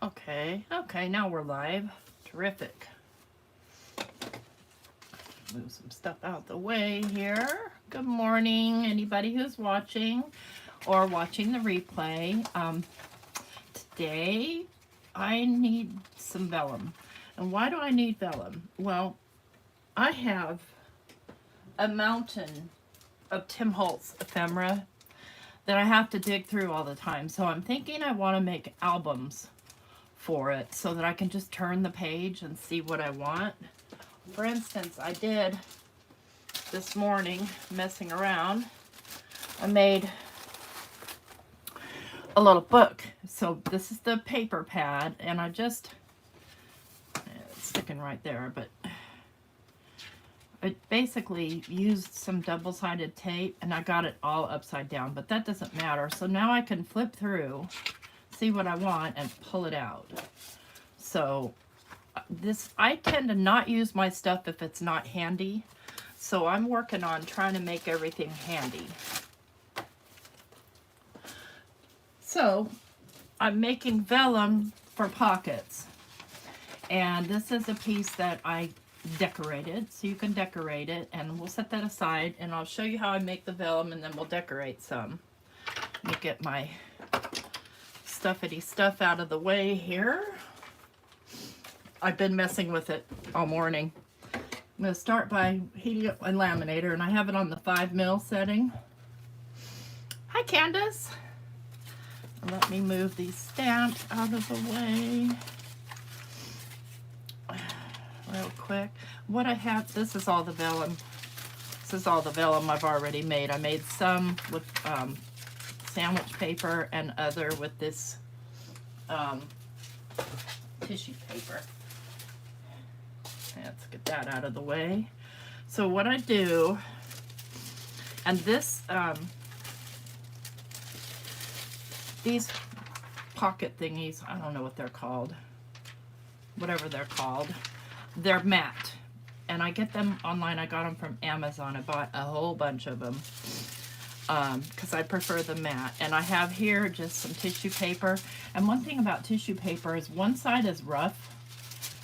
Okay, now we're live. Terrific. Move some stuff out the way here. Good morning, anybody who's watching or watching the replay. Today, I need some vellum. And why do I need vellum? Well, I have a mountain of Tim Holtz ephemera that I have to dig through all the time. So I'm thinking I want to make albums for it so that I can just turn the page and see what I want. For instance, I did this morning, messing around, I made a little book. So this is the paper pad, and I just, it's sticking right there, but I basically used some double-sided tape and I got it all upside down, but that doesn't matter. So now I can flip through, see what I want, and pull it out. So this, I tend to not use my stuff if it's not handy. So I'm working on trying to make everything handy. So I'm making vellum for pockets. And this is a piece that I decorated, so you can decorate it, and we'll set that aside and I'll show you how I make the vellum, and then we'll decorate some. Let me get my stuffity stuff out of the way here. I've been messing with it all morning. I'm going to start by heating up my laminator, and I have it on the 5mm setting. Hi, Candace. Let me move these stamps out of the way real quick. What I have, this is all the vellum. This is all the vellum I've already made. I made some with sandwich paper and other with this tissue paper. Let's get that out of the way. So what I do, and this, these pocket thingies, I don't know what they're called, whatever they're called, they're matte, and I get them online. I got them from Amazon. I bought a whole bunch of them because I prefer the matte. And I have here just some tissue paper. And one thing about tissue paper is one side is rough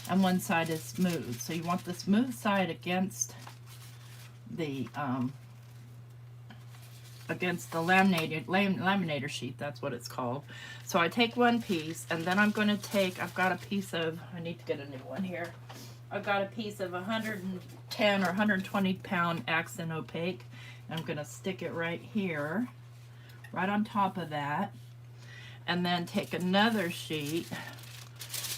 and one side is smooth. So you want the smooth side against the laminator sheet. That's what it's called. So I take one piece, and then I'm going to take, I've got a piece of, I need to get a new one here. I've got a piece of 110 or 120 pound accent opaque. And I'm going to stick it right here, right on top of that. And then take another sheet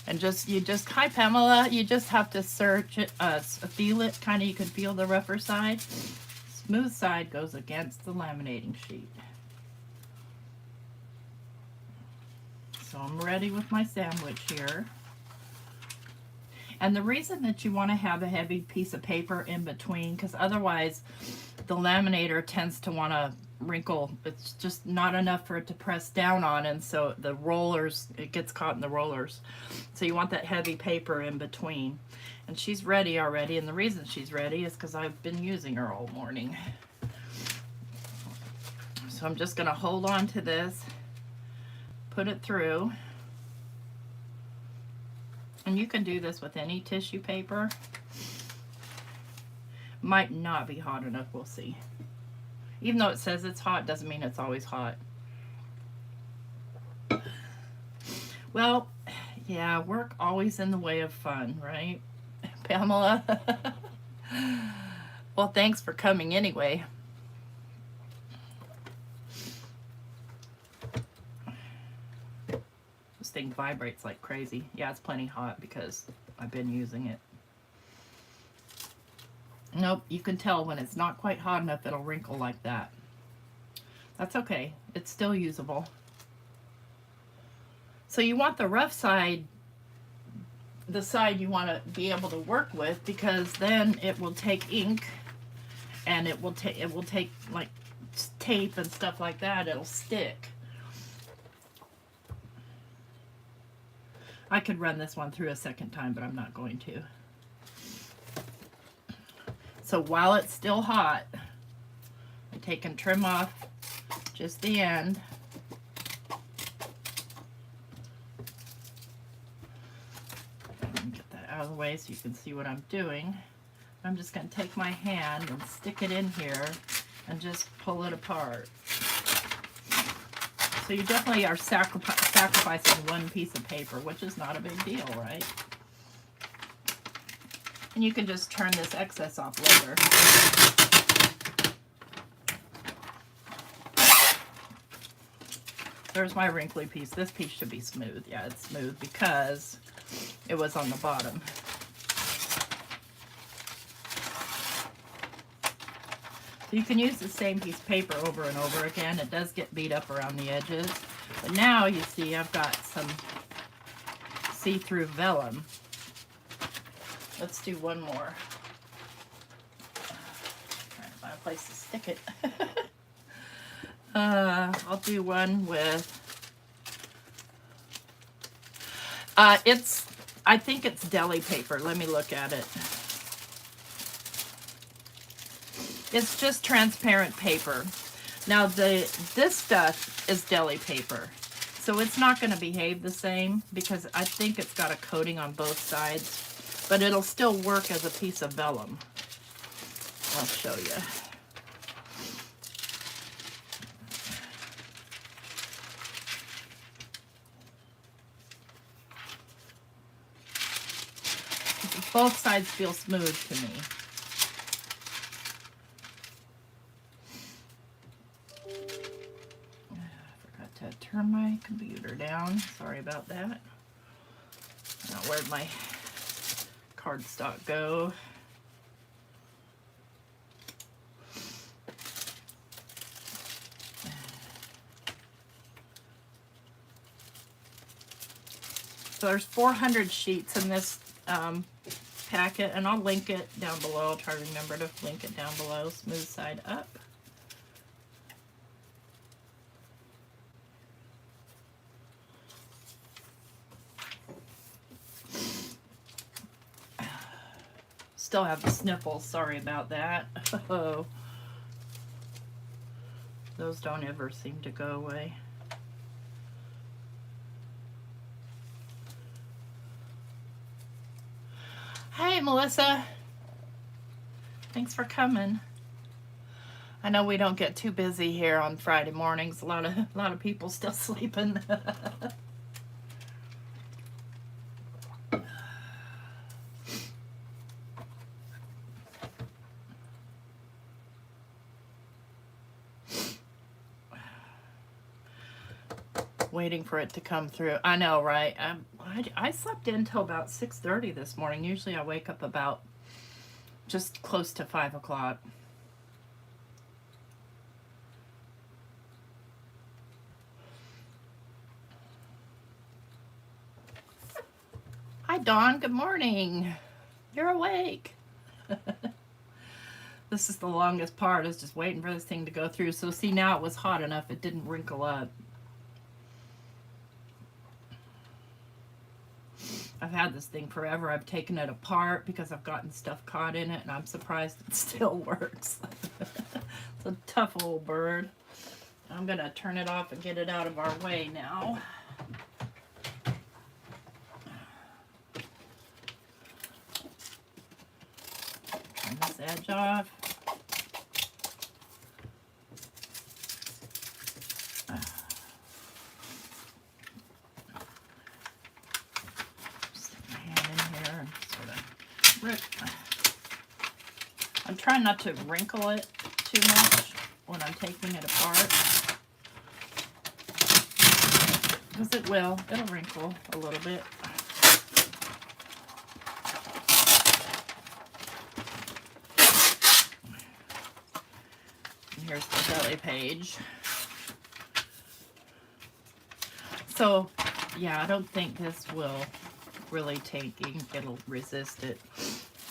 and hi Pamela, you just have to search it, feel it, kind of, you can feel the rougher side. Smooth side goes against the laminating sheet. So I'm ready with my sandwich here. And the reason that you want to have a heavy piece of paper in between, because otherwise the laminator tends to want to wrinkle. It's just not enough for it to press down on, and so the rollers, it gets caught in the rollers. So you want that heavy paper in between. And she's ready already, and the reason she's ready is because I've been using her all morning. So I'm just going to hold on to this, put it through. And you can do this with any tissue paper. Might not be hot enough, we'll see. Even though it says it's hot, doesn't mean it's always hot. Well, yeah, work always in the way of fun, right, Pamela? Well, thanks for coming anyway. This thing vibrates like crazy. Yeah, it's plenty hot because I've been using it. Nope, you can tell when it's not quite hot enough, it'll wrinkle like that. That's okay, it's still usable. So you want the rough side, the side you want to be able to work with, because then it will take ink, and it will take like tape and stuff like that, it'll stick. I could run this one through a second time, but I'm not going to. So while it's still hot, I take and trim off just the end. the way so you can see what I'm doing. I'm just going to take my hand and stick it in here and just pull it apart. So you definitely are sacrificing one piece of paper, which is not a big deal, right? And you can just turn this excess off later. There's my wrinkly piece. This piece should be smooth. Yeah, it's smooth because it was on the bottom. You can use the same piece of paper over and over again. It does get beat up around the edges. But now you see I've got some see-through vellum. Let's do one more. Trying to find a place to stick it. I'll do one with, I think it's deli paper. Let me look at it. It's just transparent paper. Now this stuff is deli paper, so it's not going to behave the same because I think it's got a coating on both sides, but it'll still work as a piece of vellum. I'll show you. Both sides feel smooth to me. Turn my computer down. Sorry about that. Now, where'd my cardstock go? So there's 400 sheets in this packet, and I'll link it down below. I'll try to remember to link it down below. Smooth side up. Still have the sniffles, sorry about that. Oh, those don't ever seem to go away. Hey, Melissa. Thanks for coming. I know we don't get too busy here on Friday mornings. A lot of people still sleeping. Waiting for it to come through. I know, right? I slept in till about 6:30 this morning. Usually I wake up about just close to 5 o'clock. Hi, Dawn. Good morning. You're awake. This is the longest part, is just waiting for this thing to go through. So see, now it was hot enough. It didn't wrinkle up. I've had this thing forever. I've taken it apart because I've gotten stuff caught in it, and I'm surprised it still works. It's a tough old bird. I'm going to turn it off and get it out of our way now. Turn this edge off. I'm trying not to wrinkle it too much when I'm taking it apart, because it'll wrinkle a little bit. And here's the belly page. So yeah, I don't think this will really take ink. It'll resist it.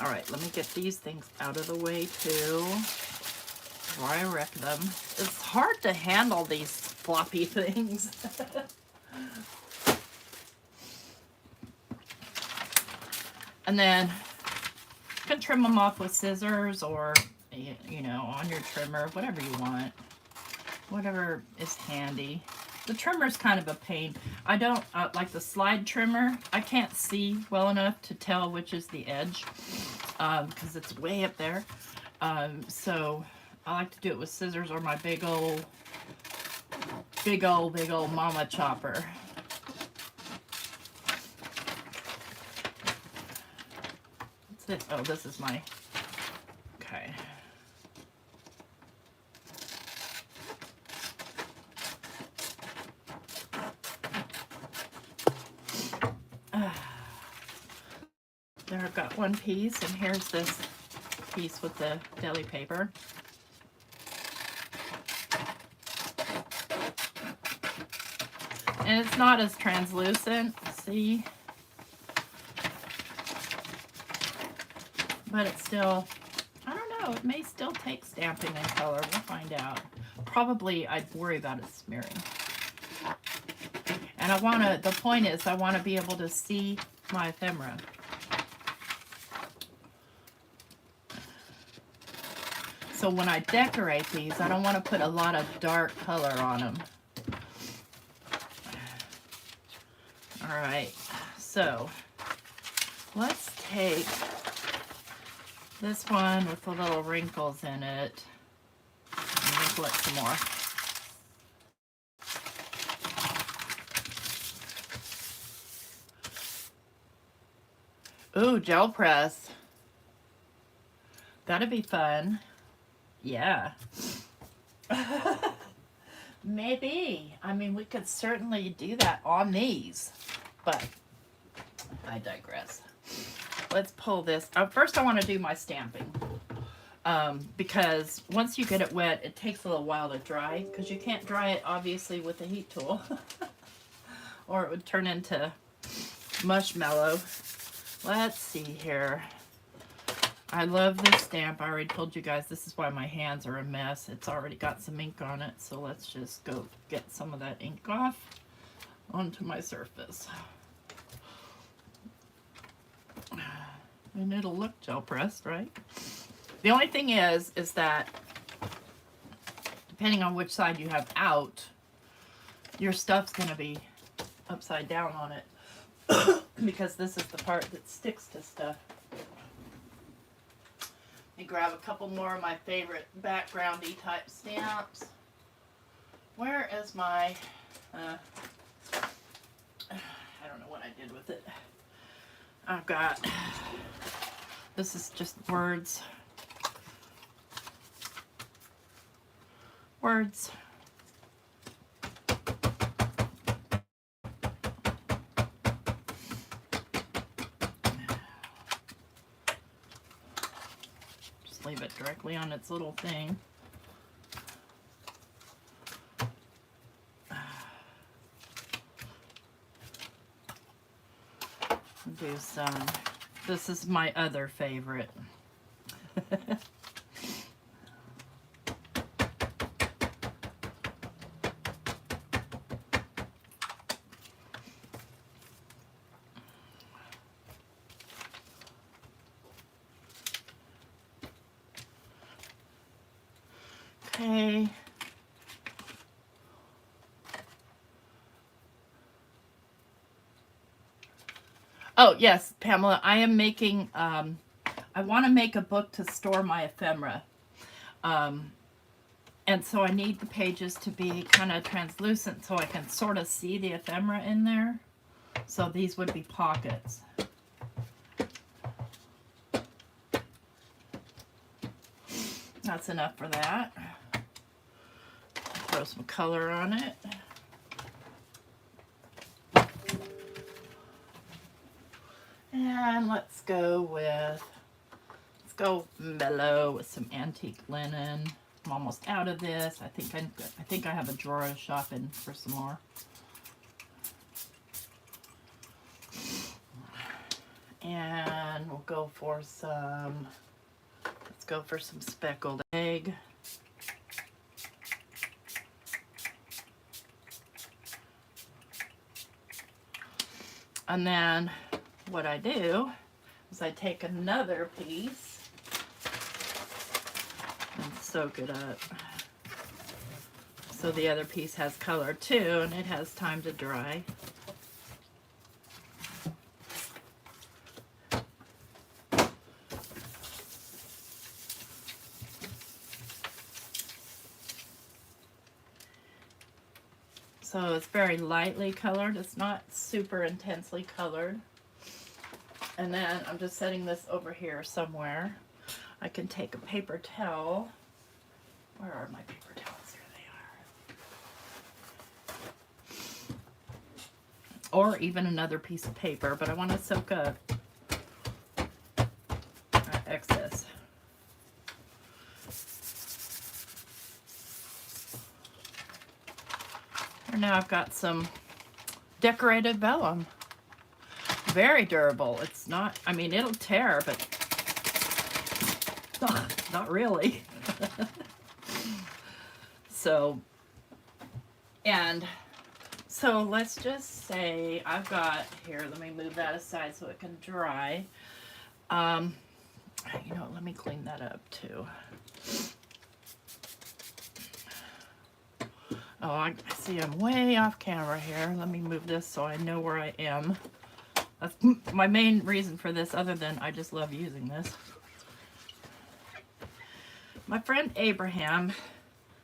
All right, let me get these things out of the way too before I wreck them. It's hard to handle these floppy things. And then you can trim them off with scissors, or, you know, on your trimmer, whatever you want. Whatever is handy. The trimmer's kind of a pain. I don't like the slide trimmer. I can't see well enough to tell which is the edge because it's way up there. So I like to do it with scissors or my big old mama chopper. What's this? Oh, this is my, okay. There, I've got one piece, and here's this piece with the deli paper. And it's not as translucent, see? But it's still, I don't know, it may still take stamping in color. We'll find out. Probably I'd worry about it smearing. And I want to, the point is I want to be able to see my ephemera. So when I decorate these, I don't want to put a lot of dark color on them. All right, so let's take this one with the little wrinkles in it and wrinkle it some more. Ooh, gel press. That'd be fun. Yeah. Maybe. I mean, we could certainly do that on these, but I digress. Let's pull this. First, I want to do my stamping because once you get it wet, it takes a little while to dry because you can't dry it, obviously, with a heat tool or it would turn into mushmallow. Let's see here. I love this stamp. I already told you guys this is why my hands are a mess. It's already got some ink on it, so let's just go get some of that ink off onto my surface. And it'll look gel pressed, right? The only thing is that depending on which side you have out, your stuff's gonna be upside down on it because this is the part that sticks to stuff. Let me grab a couple more of my favorite backgroundy type stamps. Where is my, I don't know what I did with it. I've got, this is just words. Words. Leave it directly on its little thing. Do some, this is my other favorite. Okay. Oh, yes, Pamela, I am making, I want to make a book to store my ephemera. And so I need the pages to be kind of translucent so I can sort of see the ephemera in there. So these would be pockets. That's enough for that. Throw some color on it. And let's go mellow with some antique linen. I'm almost out of this. I think I have a drawer to shop in for some more. And we'll go for some, let's go for some speckled egg. And then what I do is I take another piece and soak it up. So the other piece has color too, and it has time to dry. So it's very lightly colored. It's not super intensely colored. And then I'm just setting this over here somewhere. I can take a paper towel. Where are my paper towels? Here they are. Or even another piece of paper, but I want to soak up that excess. And now I've got some decorated vellum. Very durable. It's not, I mean, it'll tear, but not really. So let's just say I've got, here, let me move that aside so it can dry. You know, let me clean that up too. Oh, I see I'm way off camera here. Let me move this so I know where I am. That's my main reason for this, other than I just love using this. My friend Abraham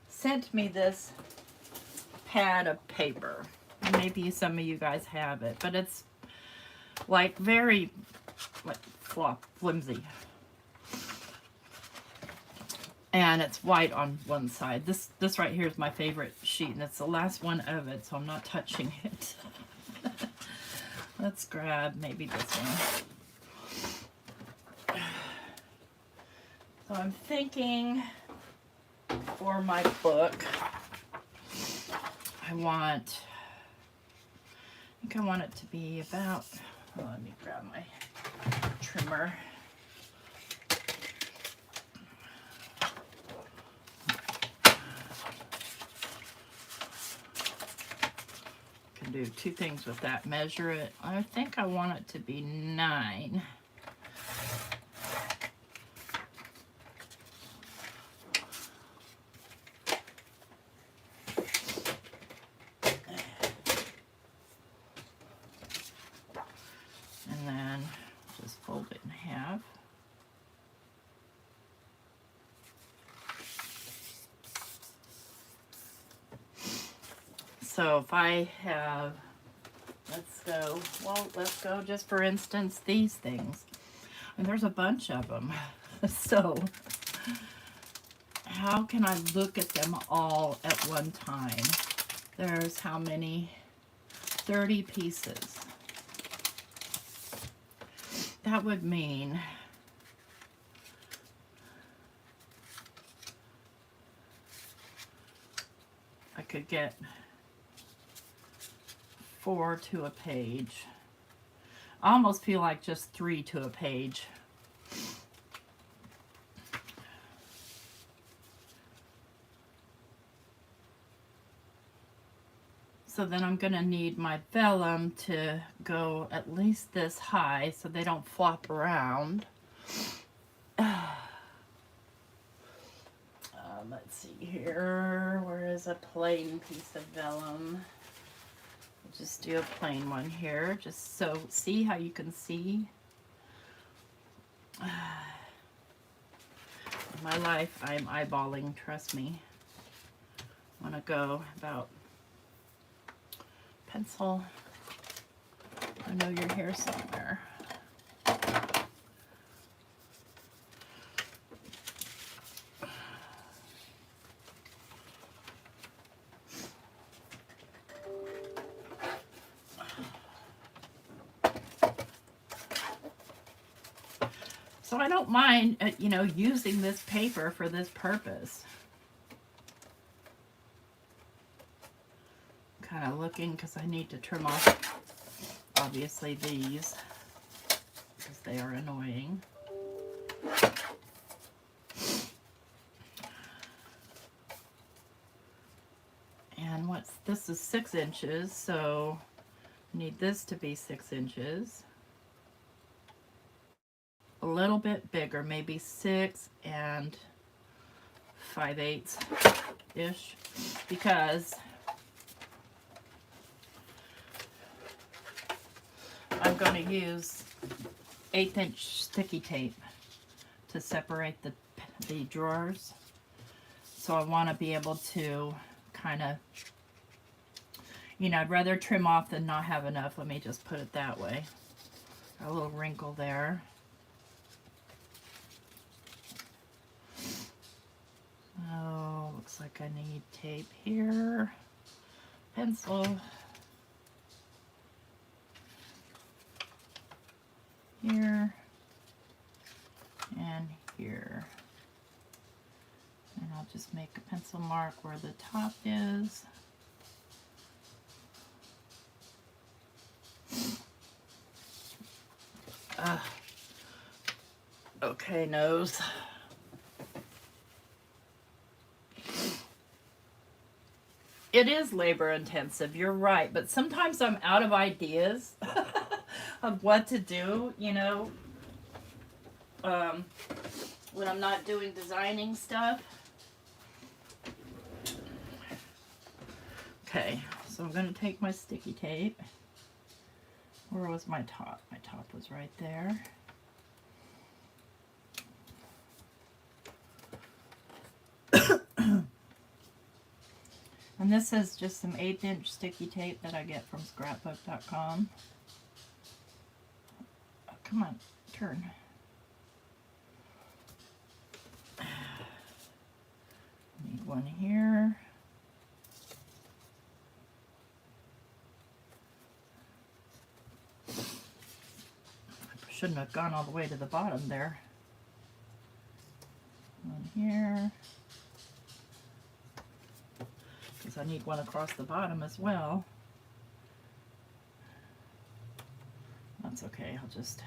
sent me this pad of paper. Maybe some of you guys have it, but it's like very flimsy. And it's white on one side. This right here is my favorite sheet, and it's the last one of it, so I'm not touching it. Let's grab maybe this one. So I'm thinking for my book, I think I want it to be about, oh, let me grab my trimmer. Can do two things with that. Measure it. I think I want it to be 9. And then just fold it in half. So if I have, let's go just for instance, these things. And there's a bunch of them. So how can I look at them all at one time? There's how many? 30 pieces. That would mean I could get 4 to a page. I almost feel like just 3 to a page. So then I'm going to need my vellum to go at least this high so they don't flop around. Let's see here. Where is a plain piece of vellum? I'll just do a plain one here, just so, see how you can see? In my life, I'm eyeballing, trust me. I want to go about pencil. I know you're here somewhere. So I don't mind, you know, using this paper for this purpose. Kind of looking, because I need to trim off, obviously, these, because they are annoying. And this is 6 inches, so I need this to be 6 inches. A little bit bigger, maybe 6 and 5/8 ish, because I'm going to use 1/8 sticky tape to separate the drawers. So I want to be able to kind of, you know, I'd rather trim off than not have enough. Let me just put it that way. A little wrinkle there. Oh, looks like I need tape here. Pencil. Here. And here. And I'll just make a pencil mark where the top is. Okay, nose. It is labor intensive, you're right, but sometimes I'm out of ideas of what to do, you know, when I'm not doing designing stuff. Okay, so I'm going to take my sticky tape. Where was my top? My top was right there. And this is just some 1/8 sticky tape that I get from scrapbook.com. Oh, come on, turn. Need one here. I shouldn't have gone all the way to the bottom there. One here. Because I need one across the bottom as well. That's okay, I'll just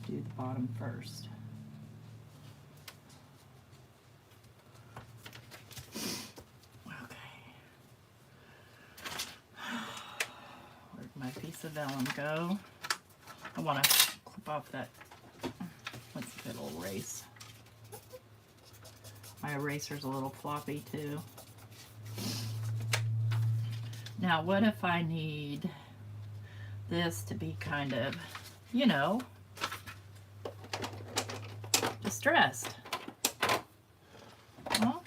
do the bottom first. Okay. Where'd my piece of vellum go? I want to clip off that. Let's see if it'll erase. My eraser's a little floppy too. Now, what if I need this to be kind of, you know, distressed? Well,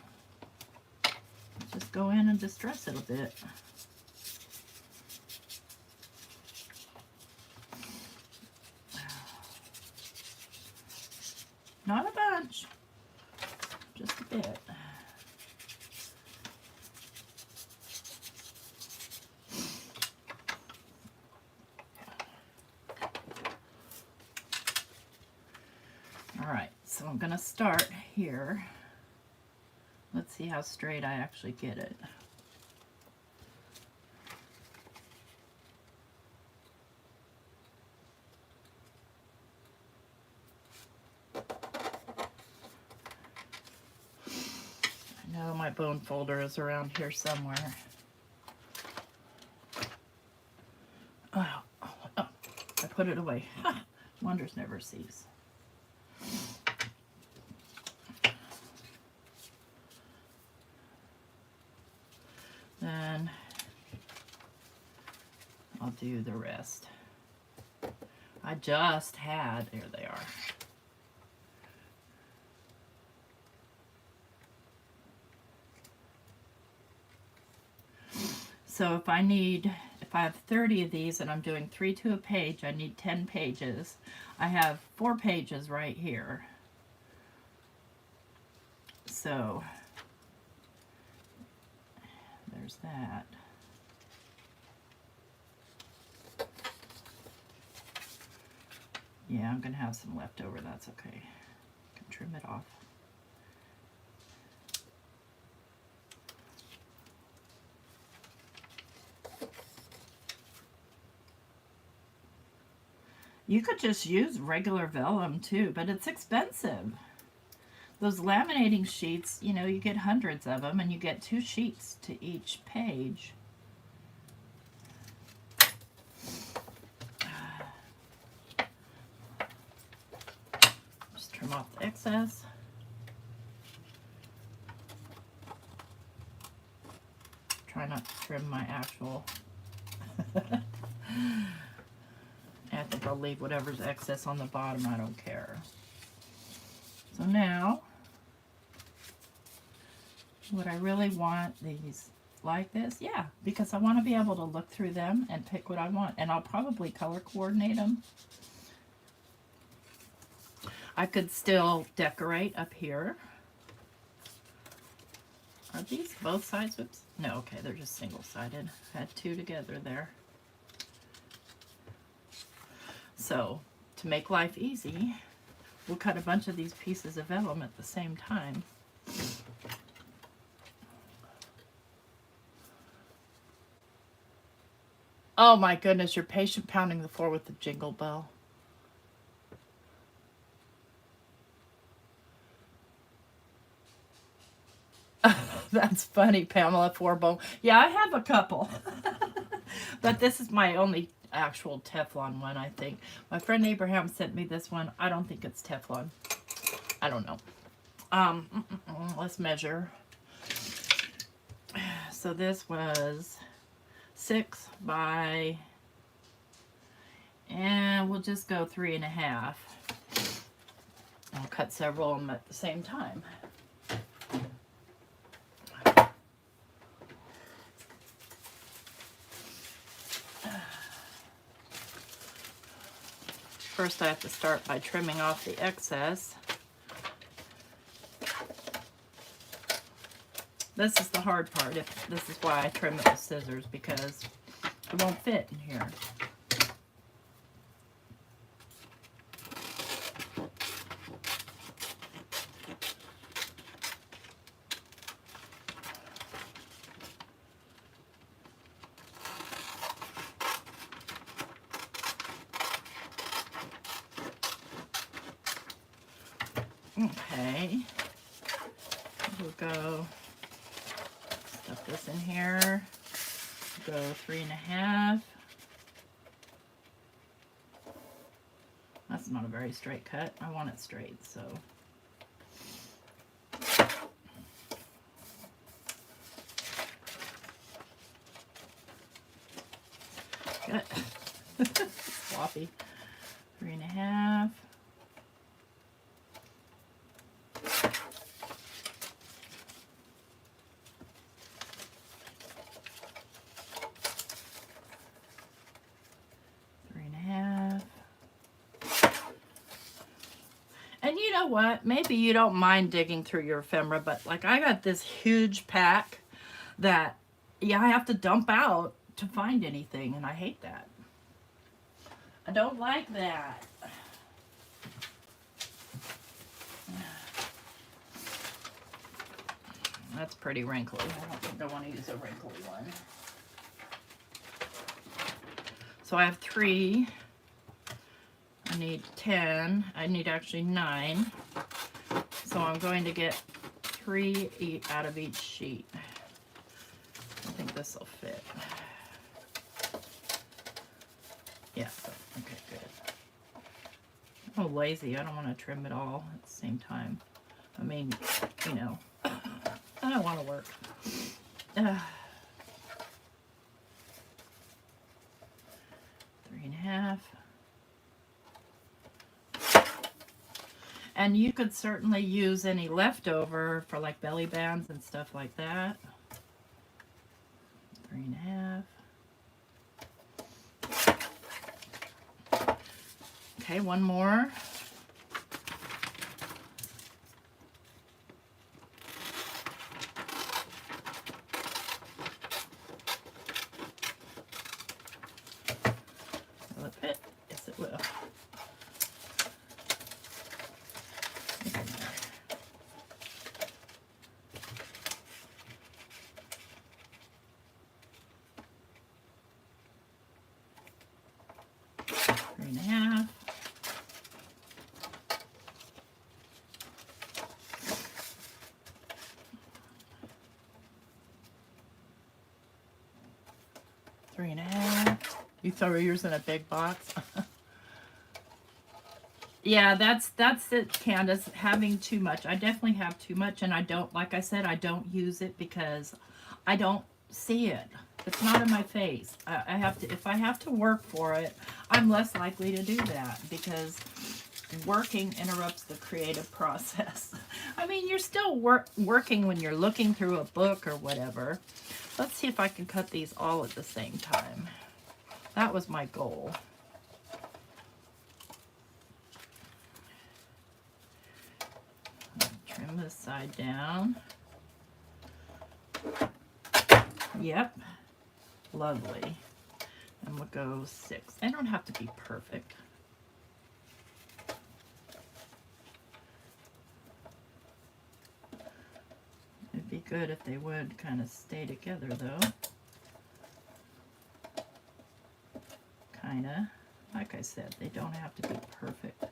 just go in and distress it a bit. Not a bunch, just a bit. All right, so I'm going to start here. Let's see how straight I actually get it. I know my bone folder is around here somewhere. Oh, I put it away. Wonders never cease. Then I'll do the rest. I just had, there they are. So if I have 30 of these and I'm doing 3 to a page, I need 10 pages. I have 4 pages right here. So there's that. Yeah, I'm going to have some left over. That's okay. I can trim it off. You could just use regular vellum too, but it's expensive. Those laminating sheets, you know, you get hundreds of them and you get 2 sheets to each page. Just trim off the excess. try not to trim my actual. I think I'll leave whatever's excess on the bottom. I don't care. So now, would I really want these like this? Yeah, because I want to be able to look through them and pick what I want. And I'll probably color coordinate them. I could still decorate up here. Are these both sides? Oops. No, okay, they're just single-sided. I had two together there. So, to make life easy, we'll cut a bunch of these pieces of vellum at the same time. Oh my goodness, you're patient pounding the floor with the jingle bell. That's funny, Pamela Forbone. Yeah, I have a couple. But this is my only actual Teflon one, I think. My friend Abraham sent me this one. I don't think it's Teflon. I don't know. Let's measure. So this was 6 by, and we'll just go 3.5. I'll cut several of them at the same time. First I have to start by trimming off the excess. This is the hard part. This is why I trim it with scissors, because it won't fit in here. Okay, we'll go stuff this in here, go 3.5. That's not a very straight cut. I want it straight, so. Good. Sloppy. 3.5. And you know what? Maybe you don't mind digging through your ephemera, but like I got this huge pack that, yeah, I have to dump out to find anything, and I hate that. I don't like that. That's pretty wrinkly. I don't think I want to use a wrinkly one. So I have 3. I need 10. I need actually 9. So I'm going to get 3 out of each sheet. I think this will fit. Yeah, okay, good. I'm so lazy. I don't want to trim it all at the same time. I mean, you know, I don't want to work. 3.5. And you could certainly use any leftover for like belly bands and stuff like that. 3.5. Okay, one more. Will it fit? Yes, it will. 3.5. Three and a half. You throw yours in a big box. Yeah, that's it, Candace. Having too much. I definitely have too much, and I don't, like I said, I don't use it because I don't see it. It's not in my face. I have to, if I have to work for it, I'm less likely to do that because working interrupts the creative process. I mean, you're still working when you're looking through a book or whatever. Let's see if I can cut these all at the same time. That was my goal. Trim this side down. Yep. Lovely. And we'll go 6. They don't have to be perfect. It'd be good if they would kind of stay together though. Kinda. Like I said, they don't have to be perfect.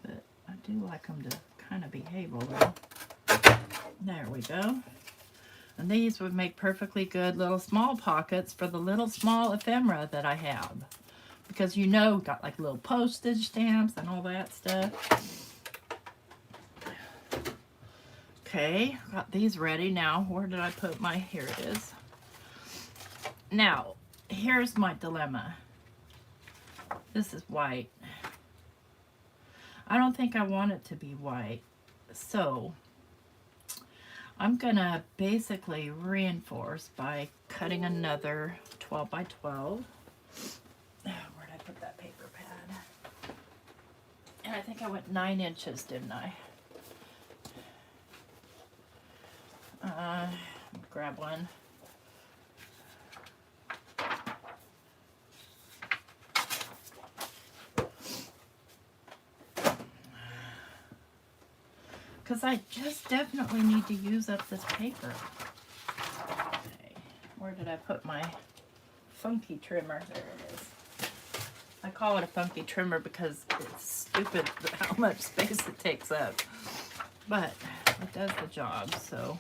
But I do like them to kind of behave a little. There we go. And these would make perfectly good little small pockets for the little small ephemera that I have. Because you know, got like little postage stamps and all that stuff. Okay, got these ready now. Where did I put my, here it is. Now, here's my dilemma. This is white. I don't think I want it to be white. So, I'm gonna basically reinforce by cutting another 12 by 12. Where'd I put that paper pad? And I think I went 9 inches, didn't I? Grab one. Because I just definitely need to use up this paper. Okay, where did I put my funky trimmer? There it is. I call it a funky trimmer because it's stupid how much space it takes up. But it does the job, so.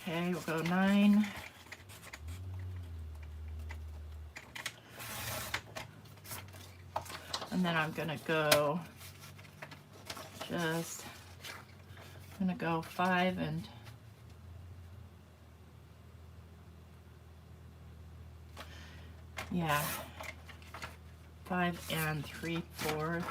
Okay, we'll go 9. And then I'm gonna go just, I'm gonna go 5 and yeah, 5 3/4.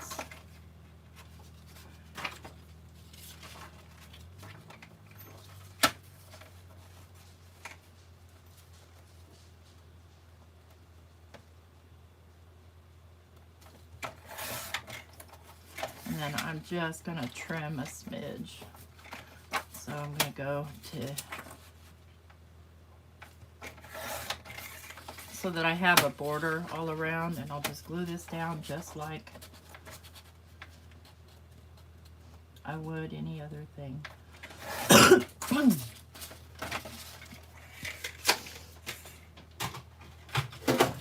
And then I'm just gonna trim a smidge. So I'm gonna go to, so that I have a border all around, and I'll just glue this down just like I would any other thing.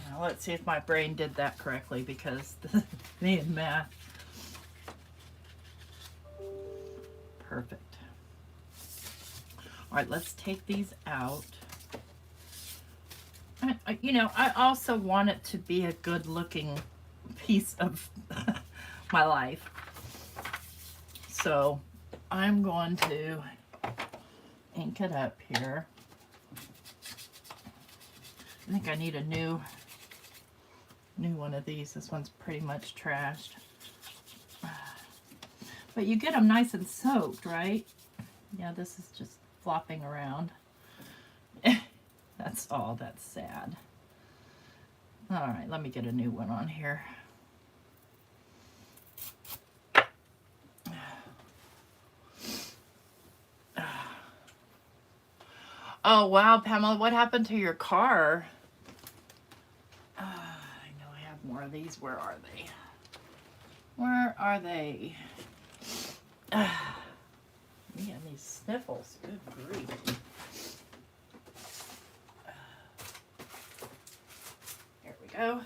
Now let's see if my brain did that correctly, because me and math. Perfect. All right, let's take these out. You know, I also want it to be a good looking piece of my life. So I'm going to ink it up here. I think I need a new one of these. This one's pretty much trashed. But you get them nice and soaked, right? Yeah, this is just flopping around. That's all. That's sad. All right, let me get a new one on here. Oh, wow, Pamela, what happened to your car? I know I have more of these. Where are they? Where are they? Man, these sniffles. Good grief. Here we go.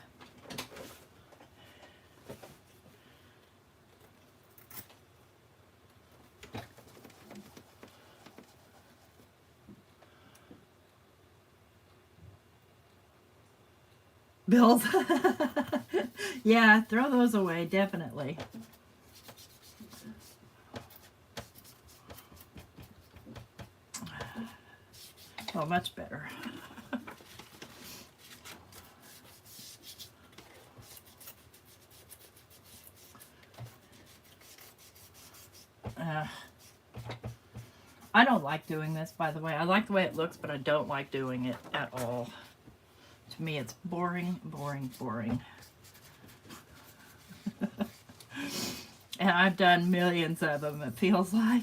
Bills. Yeah, throw those away, definitely. Oh, much better. I don't like doing this, by the way. I like the way it looks, but I don't like doing it at all. To me, it's boring, boring, boring. And I've done millions of them, it feels like.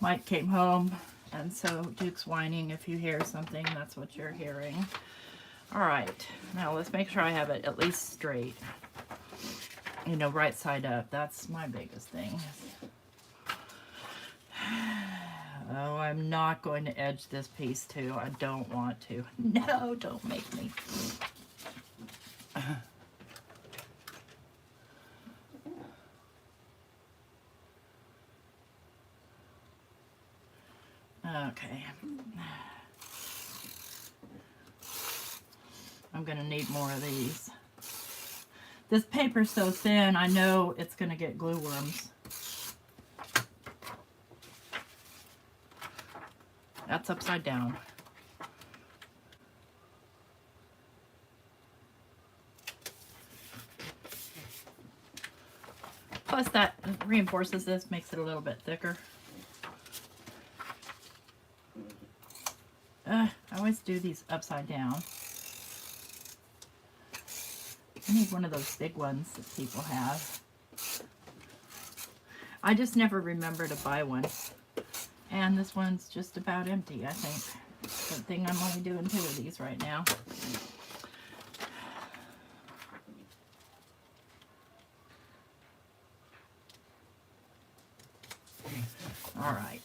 Mike came home, and so Duke's whining. If you hear something, that's what you're hearing. All right, now let's make sure I have it at least straight. You know, right side up. That's my biggest thing. Oh, I'm not going to edge this piece too. I don't want to. No, don't make me. Okay. I'm going to need more of these. This paper's so thin, I know it's going to get glue worms. That's upside down. Plus that reinforces this, makes it a little bit thicker. I always do these upside down. I need one of those big ones that people have. I just never remember to buy one. And this one's just about empty, I think. Good thing I'm only doing 2 of these right now. All right.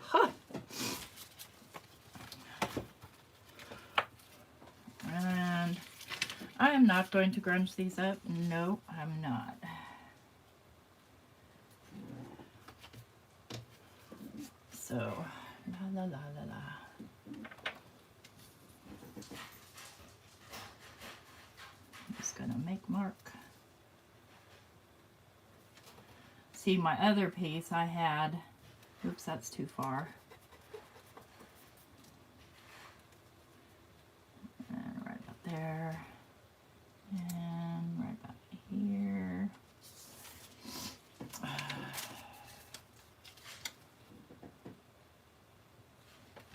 Huh. And I am not going to grunge these up. No, I'm not. So, la la la la la. I'm just gonna make mark. See, my other piece I had, oops, that's too far. And right about there. And right about here.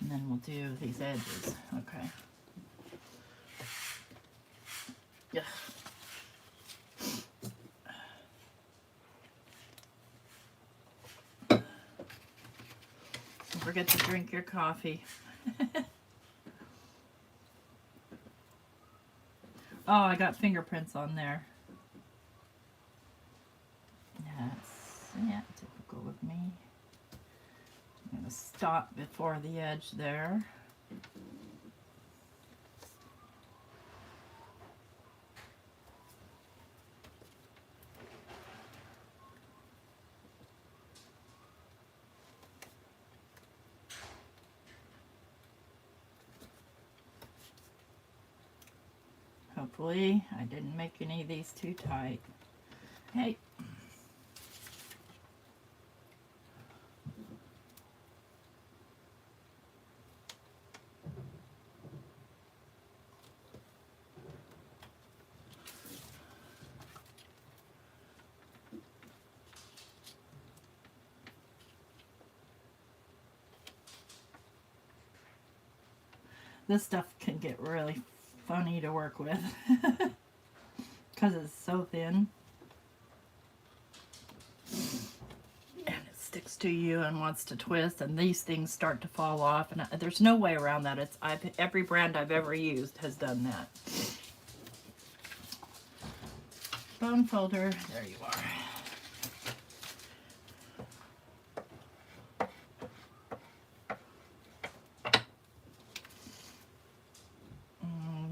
And then we'll do these edges. Okay. Yeah. Don't forget to drink your coffee. Oh, I got fingerprints on there. Yeah, typical of me. I'm going to stop before the edge there. Hopefully, I didn't make any of these too tight. Hey. This stuff can get really funny to work with because it's so thin and it sticks to you and wants to twist, and these things start to fall off, and there's no way around that. Every brand I've ever used has done that. Bone folder, there you are.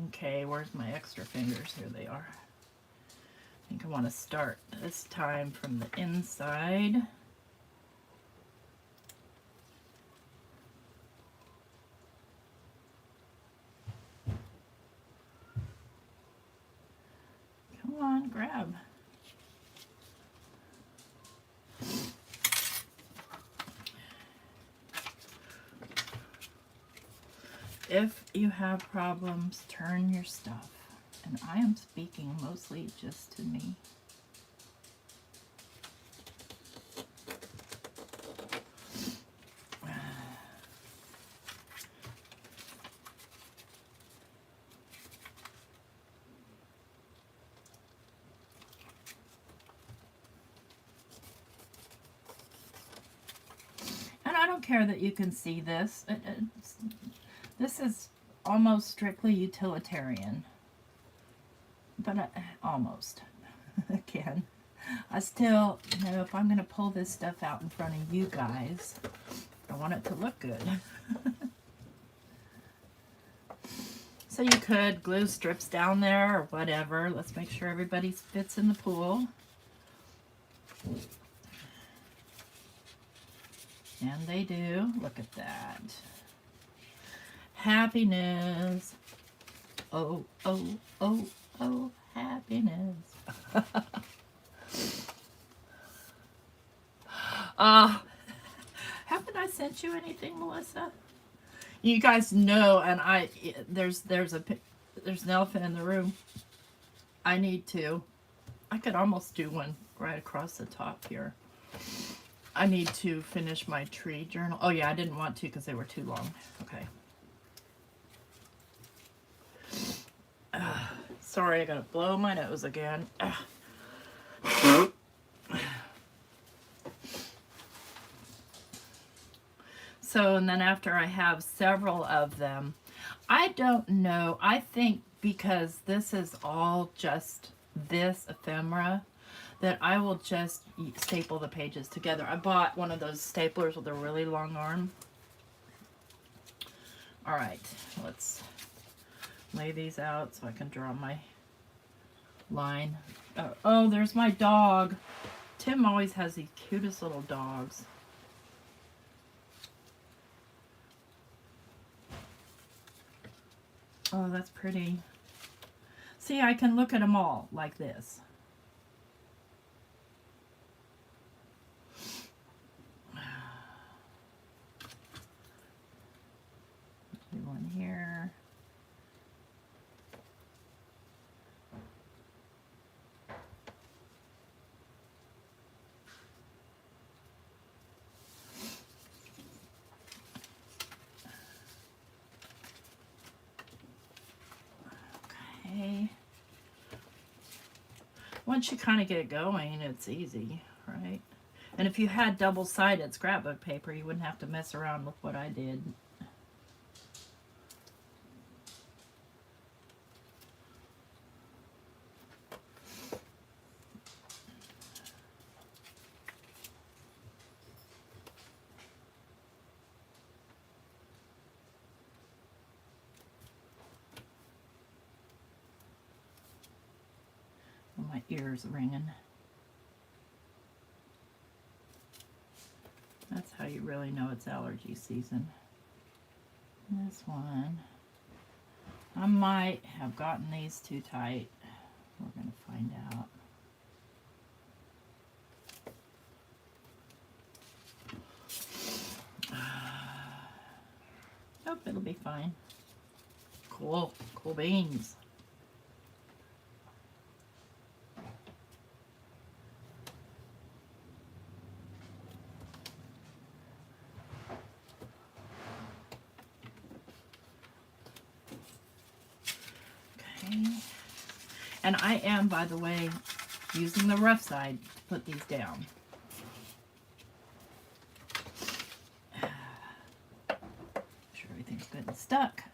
Okay, where's my extra fingers? Here they are. I think I want to start this time from the inside. If you have problems, turn your stuff. And I am speaking mostly just to me. And I don't care that you can see this. This is almost strictly utilitarian. But almost. Again, I still, you know, if I'm going to pull this stuff out in front of you guys, I want it to look good. So you could glue strips down there or whatever. Let's make sure everybody fits in the pool. And they do. Look at that. Happiness. Oh, oh, oh, oh, happiness. Haven't I sent you anything, Melissa? You guys know, and there's an elephant in the room. I could almost do one right across the top here. I need to finish my tree journal. Oh yeah, I didn't want to because they were too long. Okay. Sorry, I gotta blow my nose again. So, and then after I have several of them, I don't know, I think because this is all just this ephemera, that I will just staple the pages together. I bought one of those staplers with a really long arm. All right, let's lay these out so I can draw my line. Oh, there's my dog. Tim always has the cutest little dogs. Oh, that's pretty. See, I can look at them all like this. Do one here. Okay. Once you kind of get going, it's easy, right? And if you had double-sided scrapbook paper, you wouldn't have to mess around with what I did. My ears ringing. That's how you really know it's allergy season. This one. I might have gotten these too tight. We're going to find out. Hope it'll be fine. Cool. Cool beans. And I am, by the way, using the rough side to put these down. Make sure everything's good and stuck.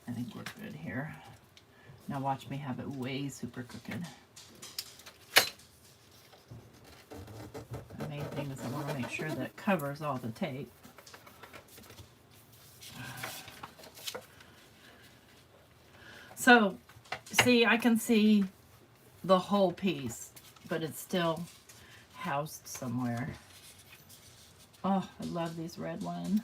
I think we're good here. Now watch me have it way super crooked. sure that it covers all the tape. So, see, I can see the whole piece, but it's still housed somewhere. Oh, I love these red ones.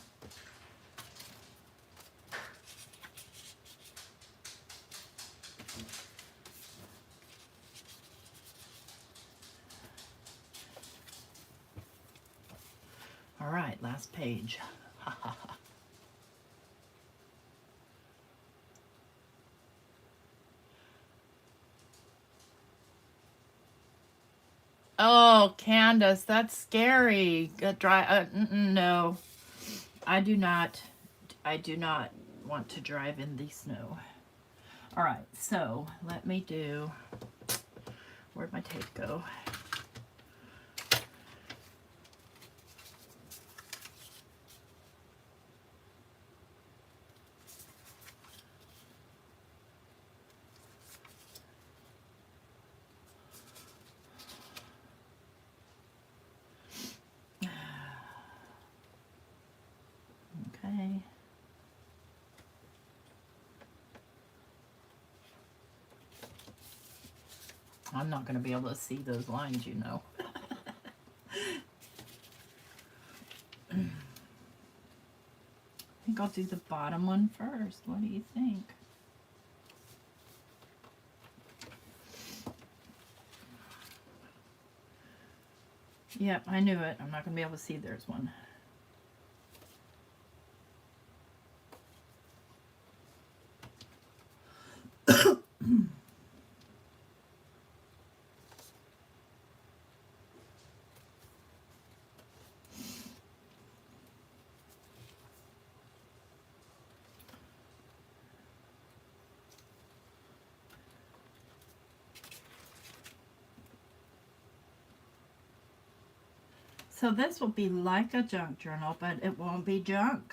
All right, last page. Oh, Candace, that's scary. No, I do not want to drive in the snow. All right, so let me do, where'd my tape go? Okay. I'm not going to be able to see those lines, you know. I think I'll do the bottom one first. What do you think? Yep, I knew it. I'm not going to be able to see there's one. So this will be like a junk journal, but it won't be junk.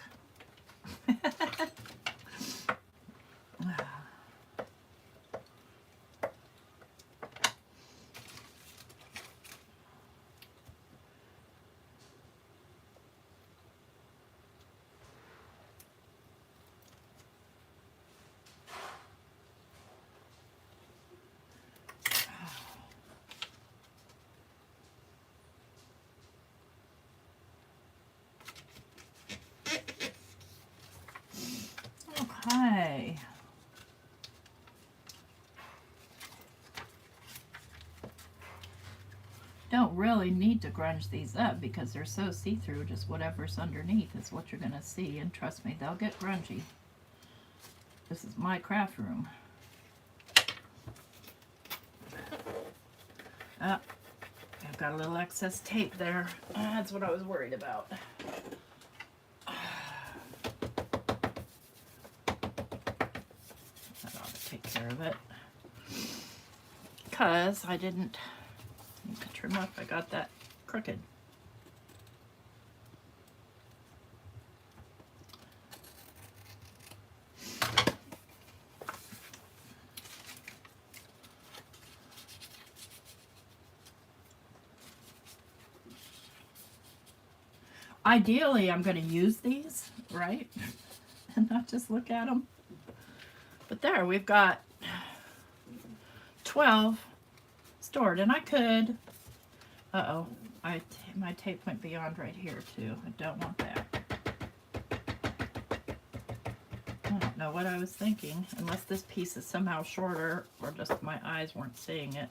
Okay. Don't really need to grunge these up because they're so see-through. Just whatever's underneath is what you're going to see. And trust me, they'll get grungy. This is my craft room. Oh, I've got a little excess tape there. That's what I was worried about. That ought to take care of it. Because I didn't need to trim up. I got that crooked. Ideally, I'm going to use these, right? And not just look at them. But there, we've got 12 stored. And I could, uh-oh, my tape went beyond right here too. I don't want that. I don't know what I was thinking, unless this piece is somehow shorter or just my eyes weren't seeing it.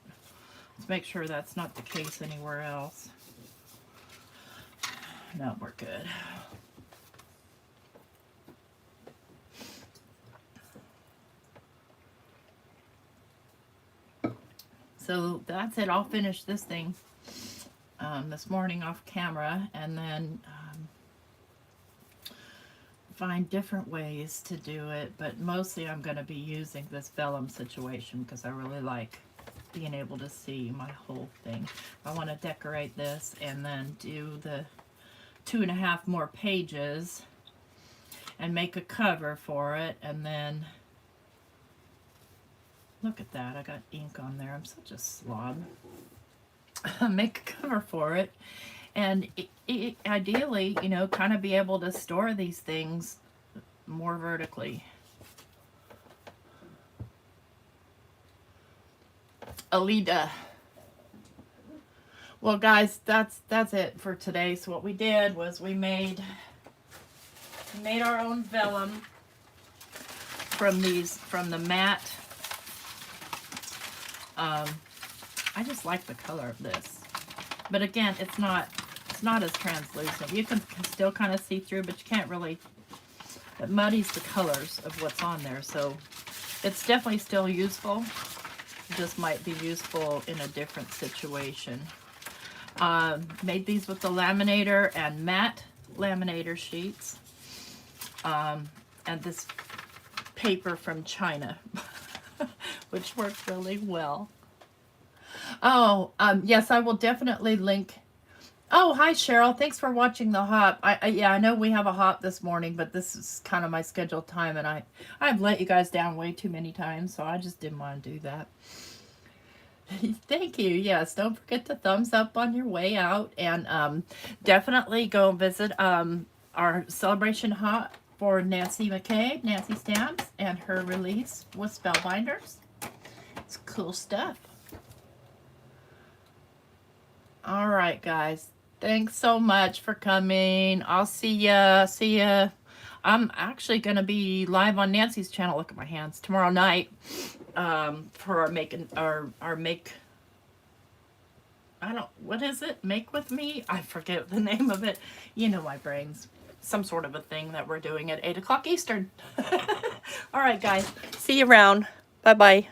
Let's make sure that's not the case anywhere else. No, we're good. So that's it. I'll finish this thing this morning off camera, and then find different ways to do it. But mostly I'm going to be using this vellum situation because I really like being able to see my whole thing. I want to decorate this and then do the 2.5 more pages and make a cover for it, and then look at that, I got ink on there. I'm such a slob. Make a cover for it And ideally, you know, kind of be able to store these things more vertically. Alida. Well, guys, that's it for today. So what we did was we made our own vellum from the matte. I just like the color of this, but again, it's not as translucent. You can still kind of see through, but you can't really. It muddies the colors of what's on there, so it's definitely still useful. It just might be useful in a different situation. Made these with the laminator and matte laminator sheets, and this paper from China, which worked really well. Oh, yes, I will definitely link. Oh, hi, Cheryl. Thanks for watching the hop. Yeah, I know we have a hop this morning, but this is kind of my scheduled time, and I've let you guys down way too many times, so I just didn't want to do that. Thank you. Yes, don't forget to thumbs up on your way out, and definitely go visit our celebration hop for Nancy McCabe, Nancy Stamps, and her release with Spellbinders. It's cool stuff. All right, guys. Thanks so much for coming. I'll see ya. See ya. I'm actually going to be live on Nancy's channel. Look at my hands. Tomorrow night for our make. What is it? Make with me? I forget the name of it. You know my brains. Some sort of a thing that we're doing at 8 o'clock Eastern. All right, guys. See you around. Bye-bye.